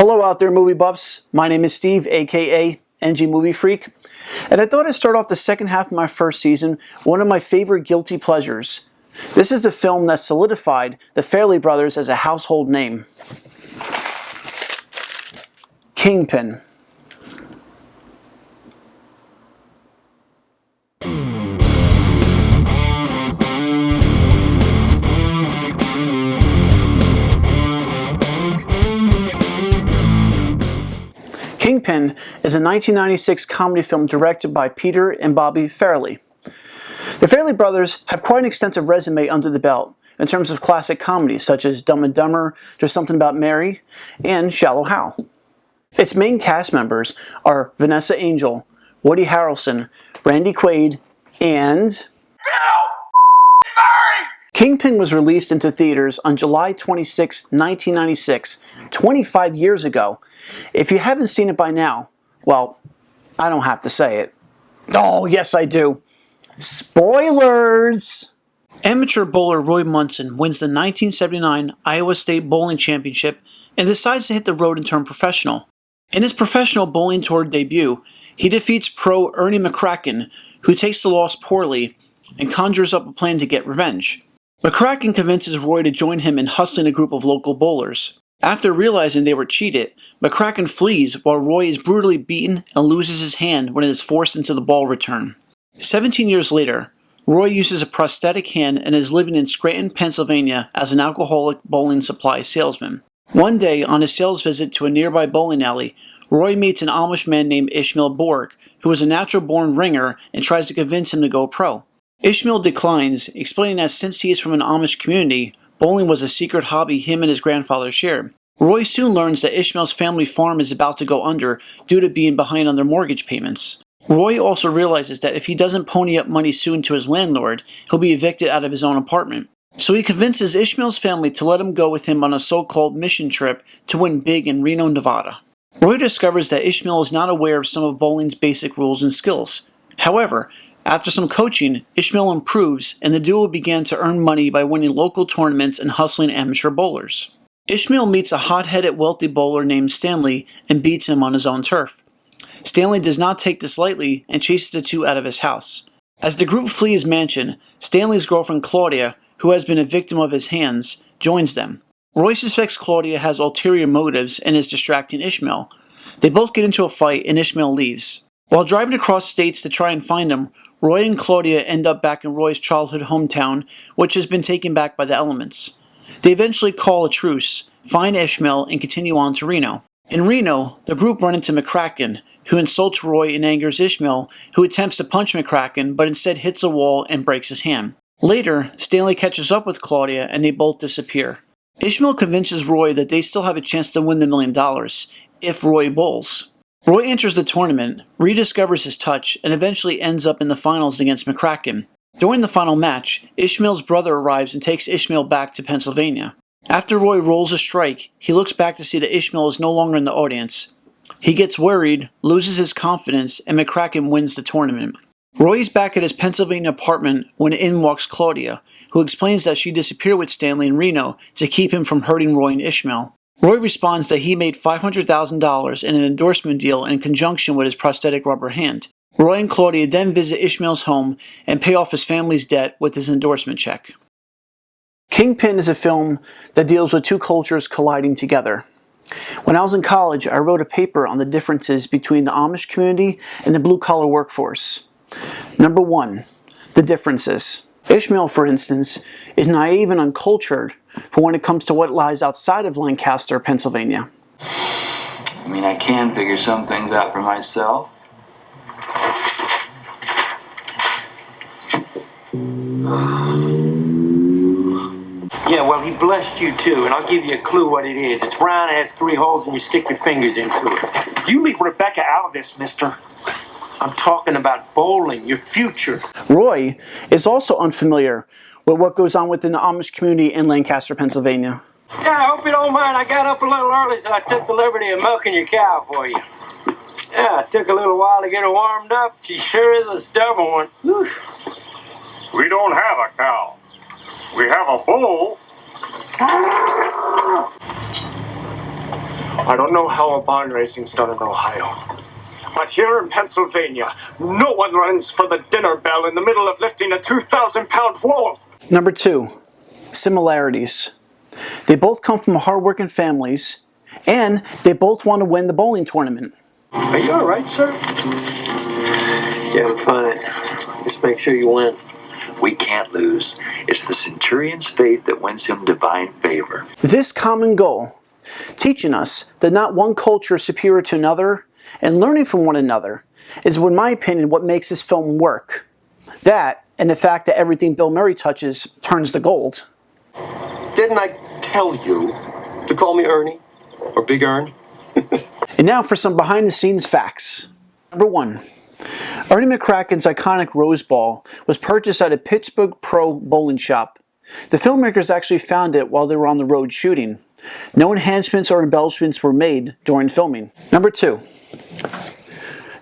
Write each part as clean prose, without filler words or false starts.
Hello out there, movie buffs. My name is Steve, aka NJMovieFreak, and I thought I'd start off the second half of my first season, one of my favorite guilty pleasures. This is the film that solidified the Farrelly brothers as a household name. Kingpin. Kingpin is a 1996 comedy film directed by Peter and Bobby Farrelly. The Farrelly brothers have quite an extensive resume under the belt in terms of classic comedies such as Dumb and Dumber, There's Something About Mary, and Shallow Hal. Its main cast members are Vanessa Angel, Woody Harrelson, Randy Quaid, and Kingpin was released into theaters on July 26, 1996, 25 years ago. If you haven't seen it by now, well, I don't have to say it. Oh, yes I do. Spoilers! Amateur bowler Roy Munson wins the 1979 Iowa State Bowling Championship and decides to hit the road and turn professional. In his professional bowling tour debut, he defeats pro Ernie McCracken, who takes the loss poorly and conjures up a plan to get revenge. McCracken convinces Roy to join him in hustling a group of local bowlers. After realizing they were cheated, McCracken flees while Roy is brutally beaten and loses his hand when it is forced into the ball return. 17 years later, Roy uses a prosthetic hand and is living in Scranton, Pennsylvania as an alcoholic bowling supply salesman. One day, on a sales visit to a nearby bowling alley, Roy meets an Amish man named Ishmael Borg, who is a natural-born ringer and tries to convince him to go pro. Ishmael declines, explaining that since he is from an Amish community, bowling was a secret hobby him and his grandfather shared. Roy soon learns that Ishmael's family farm is about to go under due to being behind on their mortgage payments. Roy also realizes that if he doesn't pony up money soon to his landlord, he'll be evicted out of his own apartment. So he convinces Ishmael's family to let him go with him on a so-called mission trip to win big in Reno, Nevada. Roy discovers that Ishmael is not aware of some of bowling's basic rules and skills. However, after some coaching, Ishmael improves, and the duo began to earn money by winning local tournaments and hustling amateur bowlers. Ishmael meets a hot-headed wealthy bowler named Stanley and beats him on his own turf. Stanley does not take this lightly and chases the two out of his house. As the group flee his mansion, Stanley's girlfriend Claudia, who has been a victim of his hands, joins them. Roy suspects Claudia has ulterior motives and is distracting Ishmael. They both get into a fight and Ishmael leaves. While driving across states to try and find him, Roy and Claudia end up back in Roy's childhood hometown, which has been taken back by the elements. They eventually call a truce, find Ishmael, and continue on to Reno. In Reno, the group run into McCracken, who insults Roy and angers Ishmael, who attempts to punch McCracken but instead hits a wall and breaks his hand. Later, Stanley catches up with Claudia and they both disappear. Ishmael convinces Roy that they still have a chance to win the $1 million, if Roy bowls. Roy enters the tournament, rediscovers his touch, and eventually ends up in the finals against McCracken. During the final match, Ishmael's brother arrives and takes Ishmael back to Pennsylvania. After Roy rolls a strike, he looks back to see that Ishmael is no longer in the audience. He gets worried, loses his confidence, and McCracken wins the tournament. Roy is back at his Pennsylvania apartment when in walks Claudia, who explains that she disappeared with Stanley in Reno to keep him from hurting Roy and Ishmael. Roy responds that he made $500,000 in an endorsement deal in conjunction with his prosthetic rubber hand. Roy and Claudia then visit Ishmael's home and pay off his family's debt with his endorsement check. Kingpin is a film that deals with two cultures colliding together. When I was in college, I wrote a paper on the differences between the Amish community and the blue-collar workforce. Number 1, the differences. Ishmael, for instance, is naive and uncultured for when it comes to what lies outside of Lancaster, Pennsylvania. I mean, I can figure some things out for myself. Yeah, well, he blessed you too, and I'll give you a clue what it is. It's round, it has 3 holes, and you stick your fingers into it. You leave Rebecca out of this, mister. I'm talking about bowling, your future. Roy is also unfamiliar with what goes on within the Amish community in Lancaster, Pennsylvania. Yeah, I hope you don't mind. I got up a little early, so I took the liberty of milking your cow for you. Yeah, it took a little while to get her warmed up. She sure is a stubborn one. Whew. We don't have a cow. We have a bull. I don't know how a barn racing's done in Ohio, but here in Pennsylvania, no one runs for the dinner bell in the middle of lifting a 2,000-pound wall. Number 2, similarities. They both come from hardworking families, and they both want to win the bowling tournament. Are you all right, sir? Yeah, I'm fine. Just make sure you win. We can't lose. It's the centurion's faith that wins him divine favor. This common goal, teaching us that not one culture is superior to another, and learning from one another, is, in my opinion, what makes this film work. That, and the fact that everything Bill Murray touches turns to gold. Didn't I tell you to call me Ernie? Or Big Ern? And now for some behind-the-scenes facts. Number 1. Ernie McCracken's iconic Rose Ball was purchased at a Pittsburgh Pro bowling shop. The filmmakers actually found it while they were on the road shooting. No enhancements or embellishments were made during filming. Number 2.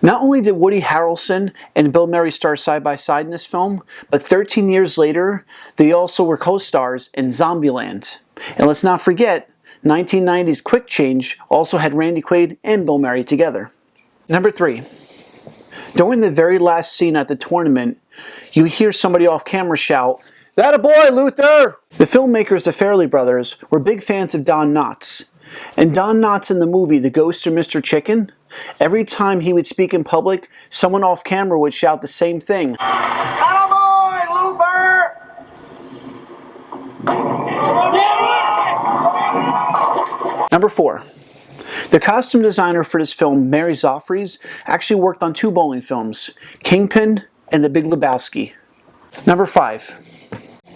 Not only did Woody Harrelson and Bill Murray star side by side in this film, but 13 years later, they also were co-stars in Zombieland. And let's not forget, 1990's Quick Change also had Randy Quaid and Bill Murray together. Number 3. During the very last scene at the tournament, you hear somebody off camera shout, "That a boy, Luther!" The filmmakers, the Farrelly brothers, were big fans of Don Knotts. And Don Knotts in the movie The Ghost of Mr. Chicken, every time he would speak in public, someone off camera would shout the same thing. That a boy, Luther! Number 4. The costume designer for this film, Mary Zophres, actually worked on 2 bowling films, Kingpin and The Big Lebowski. Number 5.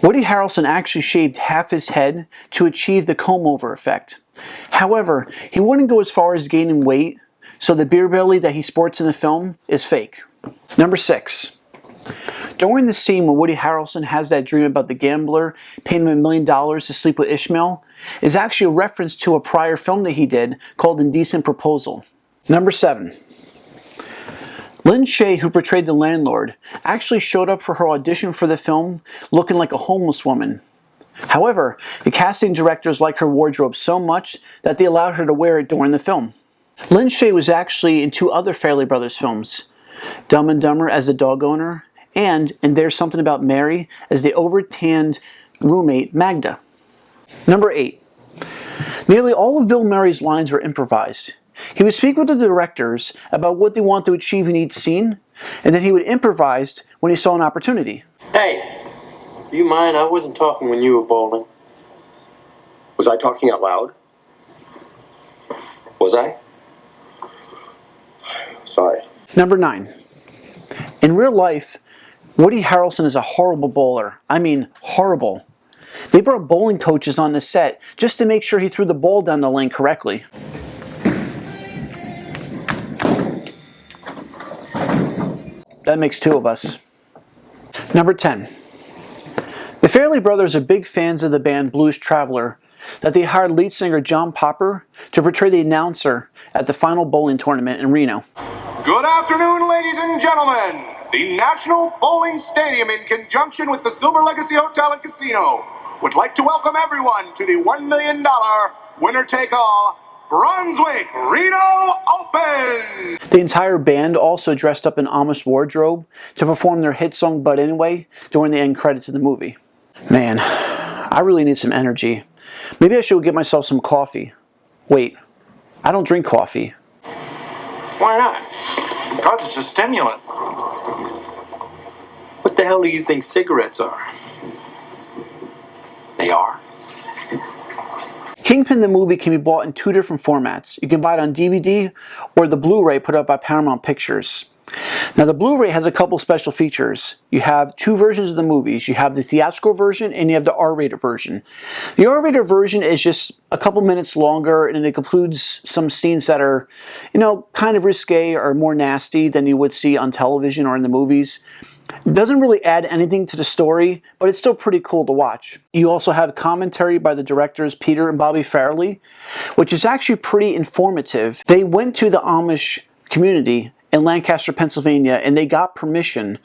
Woody Harrelson actually shaved half his head to achieve the comb-over effect. However, he wouldn't go as far as gaining weight, so the beer belly that he sports in the film is fake. Number 6. During the scene when Woody Harrelson has that dream about the gambler paying him $1 million to sleep with Ishmael, is actually a reference to a prior film that he did called Indecent Proposal. Number 7. Lynn Shay, who portrayed the landlord, actually showed up for her audition for the film looking like a homeless woman. However, the casting directors liked her wardrobe so much that they allowed her to wear it during the film. Lynn Shay was actually in 2 other Farrelly Brothers films, Dumb and Dumber as the dog owner, and There's Something About Mary as the over-tanned roommate Magda. Number 8. Nearly all of Bill Murray's lines were improvised. He would speak with the directors about what they want to achieve in each scene, and then he would improvise when he saw an opportunity. Hey, do you mind? I wasn't talking when you were bowling. Was I talking out loud? Was I? Sorry. Number 9. In real life, Woody Harrelson is a horrible bowler. I mean, horrible. They brought bowling coaches on the set just to make sure he threw the ball down the lane correctly. That makes 2 of us. Number 10. The Farrelly brothers are big fans of the band Blues Traveler, that they hired lead singer John Popper to portray the announcer at the final bowling tournament in Reno. Good afternoon, ladies and gentlemen. The National Bowling Stadium, in conjunction with the Silver Legacy Hotel and Casino, would like to welcome everyone to the $1 million winner-take-all Brunswick Reno Open! The entire band also dressed up in Amish wardrobe to perform their hit song But Anyway during the end credits of the movie. Man, I really need some energy. Maybe I should get myself some coffee. Wait, I don't drink coffee. Why not? Because it's a stimulant. What the hell do you think cigarettes are? They are. Kingpin the movie can be bought in 2 different formats. You can buy it on DVD or the Blu-ray put up by Paramount Pictures. Now the Blu-ray has a couple special features. You have 2 versions of the movies. You have the theatrical version and you have the R-rated version. The R-rated version is just a couple minutes longer and it includes some scenes that are, kind of risque or more nasty than you would see on television or in the movies. It doesn't really add anything to the story, but it's still pretty cool to watch. You also have commentary by the directors Peter and Bobby Farrelly, which is actually pretty informative. They went to the Amish community in Lancaster, Pennsylvania, and they got permission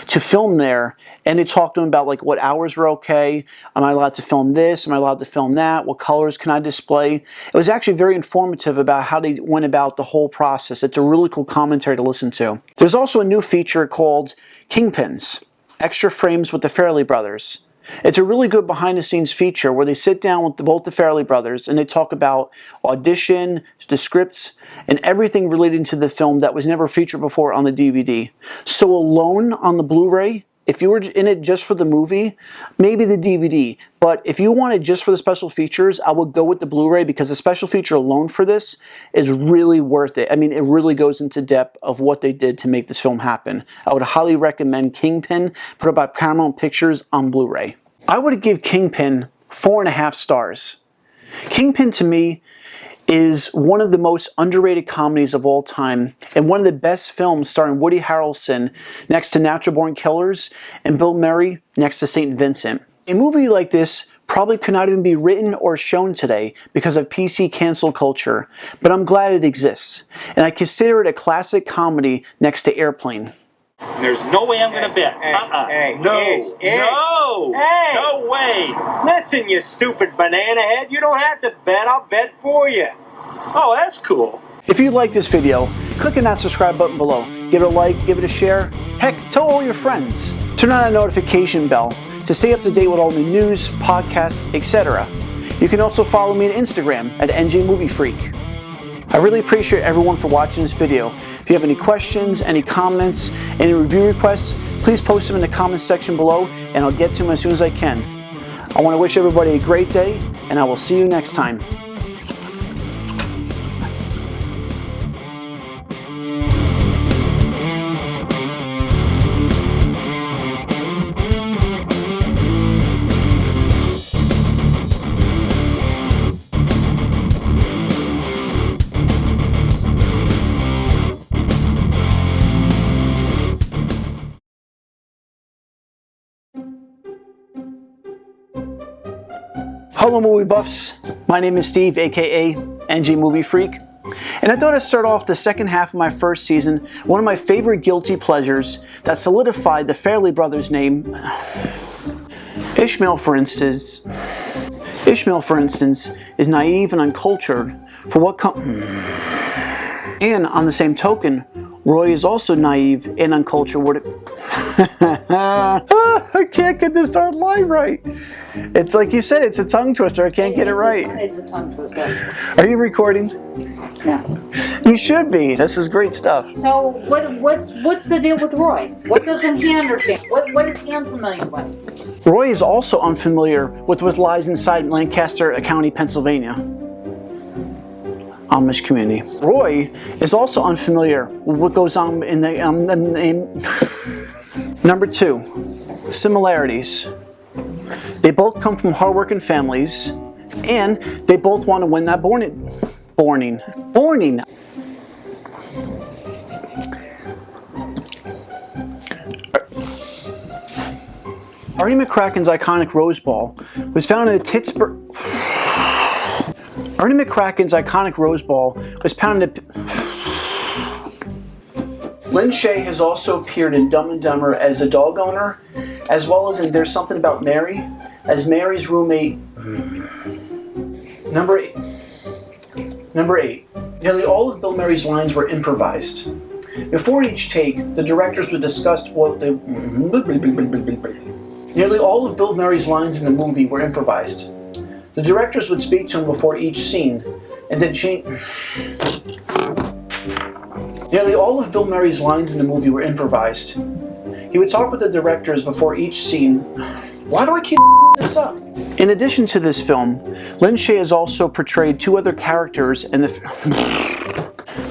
to film there, and they talked to him about like what hours were okay, am I allowed to film this, am I allowed to film that, what colors can I display. It was actually very informative about how they went about the whole process. It's a really cool commentary to listen to. There's also a new feature called Kingpins, Extra Frames with the Farrelly Brothers. It's a really good behind-the-scenes feature where they sit down with both the Farrelly brothers and they talk about audition, the scripts, and everything relating to the film that was never featured before on the DVD. So alone on the Blu-ray, if you were in it just for the movie, maybe the DVD. But if you wanted just for the special features, I would go with the Blu-ray because the special feature alone for this is really worth it. I mean, it really goes into depth of what they did to make this film happen. I would highly recommend Kingpin, put up by Paramount Pictures on Blu-ray. I would give Kingpin 4.5 stars. Kingpin to me is one of the most underrated comedies of all time and one of the best films starring Woody Harrelson next to Natural Born Killers and Bill Murray next to St. Vincent. A movie like this probably could not even be written or shown today because of PC cancel culture, but I'm glad it exists, and I consider it a classic comedy next to Airplane. There's no way I'm going to bet. No way. Listen, you stupid banana head. You don't have to bet. I'll bet for you. Oh, that's cool. If you like this video, click on that subscribe button below. Give it a like, give it a share. Heck, tell all your friends. Turn on that notification bell to stay up to date with all the news, podcasts, etc. You can also follow me on Instagram at NJMovieFreak. I really appreciate everyone for watching this video. If you have any questions, any comments, any review requests, please post them in the comments section below and I'll get to them as soon as I can. I want to wish everybody a great day and I will see you next time. Hello movie buffs, my name is Steve aka NJMovieFreak, and I thought I'd start off the second half of my first season, one of my favorite guilty pleasures that solidified the Farrelly brothers' name. Ishmael for instance, is naive and uncultured for what and on the same token, Roy is also naive and uncultured. I can't get this darn line right. It's like you said, it's a tongue twister. I can't get it right. It's a tongue twister. Are you recording? No. You should be. This is great stuff. So what's the deal with Roy? What doesn't he understand? What is he unfamiliar with? Roy is also unfamiliar with what lies inside Lancaster County, Pennsylvania. Amish community. Roy is also unfamiliar with what goes on in the Number 2, similarities. They both come from hardworking families, and they both want to win that borning. Artie McCracken's iconic Rose Ball was found in a Pittsburgh. Artie McCracken's iconic Rose Ball was found in Lynn Shay has also appeared in Dumb and Dumber as a dog owner, as well as in There's Something About Mary, as Mary's roommate. Number 8. Nearly all of Bill Murray's lines were improvised. Before each take, the directors would discuss what the... Nearly all of Bill Murray's lines in the movie were improvised. The directors would speak to him before each scene, and then change... Nearly all of Bill Murray's lines in the movie were improvised. He would talk with the directors before each scene. Why do I keep this up? In addition to this film, Lynn Shay has also portrayed 2 other characters in the...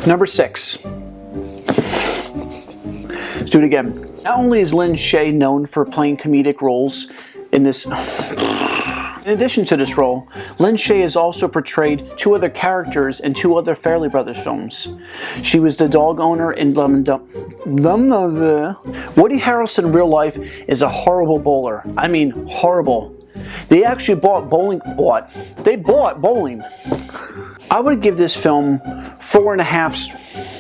Number 6. Let's do it again. Not only is Lynn Shay known for playing comedic roles in this... In addition to this role, Lynn Shay has also portrayed 2 other characters in 2 other Farrelly Brothers films. She was the dog owner in Dumb and Dumber. Woody Harrelson in real life is a horrible bowler. I mean, horrible. They actually bought bowling. They bought bowling. I would give this film 4.5.